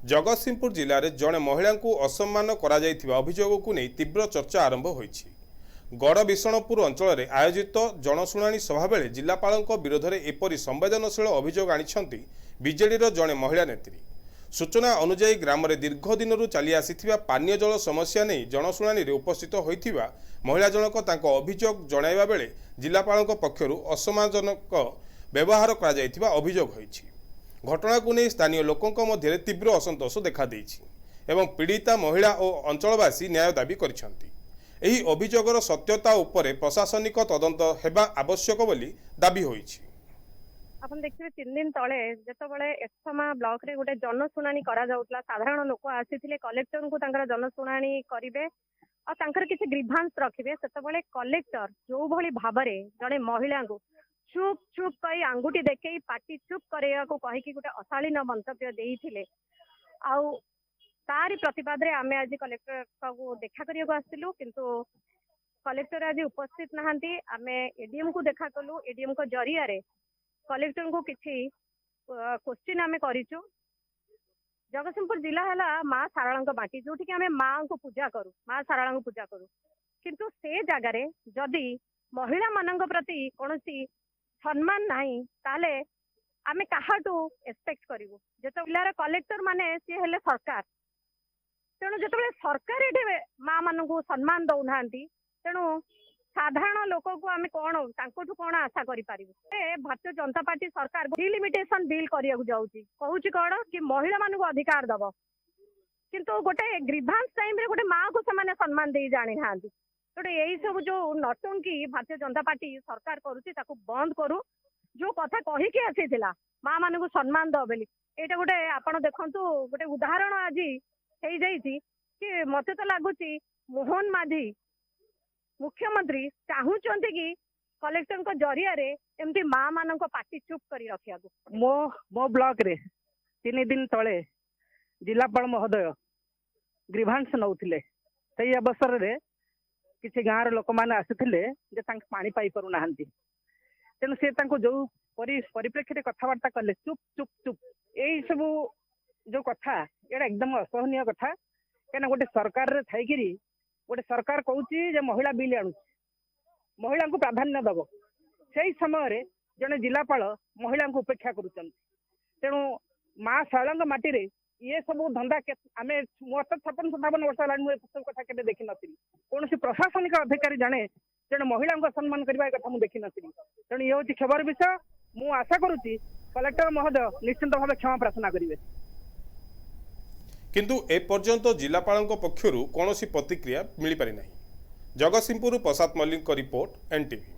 जगतसिंहपुर जिले में जड़े महिला को असम्मान अभियोग को नहीं तीव्र चर्चा आरंभ होइछि। गड़विषणपुर अंचल आयोजित जनशुणाणी सभा बेले जिलापाल विरोध में एपरी संवेदनशील अभियोग आनिछंती बीजेडी जड़े महिला नेत्री। सूचना अनुजाई ग्राम में दीर्घ दिन चली आसी पानीय जल समस्या नहीं जनशुणाणी उपस्थित होइथिबा महिला जनक तांको अभियोग जणाइबा बेले जिलापाल पक्षरु असम्मानजनक व्यवहार करा जायथिबा अभियोग होइछि। घटना को नहीं स्थानीय लोकों मध्य तीव्र असंतोष देखा देइछि एवं पीड़िता महिला और अंचलवासी न्याय दाबी करिसेंति। एही अभियोगर सत्यता उपरे प्रशासनिक तदंत हेबा आवश्यक बोली दाबी होइछि। अपन देखिए 3 दिन तले जेतबेले एथमा ब्लॉक रे गोटे जनशुणाणी करा जाउतला साधारण लोक आसीथिले कलेक्टर को तांकर जनशुणाणी करिवे और तांकर किछि ग्रीभांस रखिबे सेतबेले कलेक्टर जो भली भाबरे जने महिला को चुप चुप कई आंगुठी देखई पार्टी चुप करेया को कहि कि गोटे अशालीन मंतव्य देइथिले आउ तारी प्रतिवाद रे आमे आज कलेक्टर को देखा करिया आस्तिलु किंतु कलेक्टर आज उपस्थित नहांती। आमे एडीएम को देखा कलु एडीएम को जरिया रे कलेक्टर को किछि क्वेश्चन आमे करिचु। जगतसिंहपुर जिला हला माँ सारला माटी जो आमे माँ को पूजा करू माँ सारला को पूजा करू किंतु से जगह रे जदि महिला मानक प्रति कोनोसी सम्मान नाही ताले आमे काहाटू एक्सपेक्ट करिवु। जेतो जिलार कलेक्टर माने सी हेले सरकार तेणु जेतबेले सरकार एठे माँ मानकू सम्मान दउ नांती तेणु साधारण लोक को आमे कोन तांकोठू कोन आशा करि पारिबु। भारतीय जनता पार्टी सरकार डिलिमिटेशन बिल करिया जाउची कहूची कोन कि महिला मानकू अधिकार दबो किंतु गोटे ग्रीभांस टाइम रे गोटे माँ को समान सम्मान दे जानि नांती। गोटे यही सब जो नटंकी भारतीय जनता पार्टी सरकार करुची ताकू बंद करू। जो कथा कही के आसीथिला माँ मानकू सम्मान दो बेली एटा गोटे आपण देखंतु गोटे उदाहरण आज हेई जाईची कि मते तो लागुची मोहन माझी मुख्यमंत्री चाहूचंती कि कलेक्टर को जरिया रे एमती माँ मानक पार्टी चुप करी रखिया को। मो ब्लॉक रे 3 दिन तले जिलापाल महोदय ग्रीभांस नौथिले सही अवसर रे किसी गाँव लोक मैंने आसीथिले जे तांक पानी पाई परू नाहंती तेणु से तांको जो परिप्रेक्षी कथबार्ता कले चुप चुप चुप यही सब जो कथा एटा एकदम असहनीय कथा क्या गोटे सरकार रे थाइकिरी गोटे सरकार कहूची जे महिला बिल आणुची महिला को प्राधान्य दब से समय रे जने जिलापाल महिला को उपेक्षा करुचंती। तेणु माँ शारला माटी रे ये सब धंदा आम मत 56-57 वर्ष है मुझे सब कथा के देखी नी कौन प्रशासनिक अधिकारी जाने जन महिला को सम्मान करने कथा मुझे देखी नी तेणु ये हूँ खबर विषय। मु आशा करुच्ची कलेक्टर महोदय निश्चित भाव क्षमा प्रार्थना करेंगे किंतु ए पर्यंत जिलापाल पक्षरु कौन प्रतिक्रिया मिल पारि नहीं। जगतसिंहपुर प्रसाद मल्लिक रिपोर्ट एनटीवी।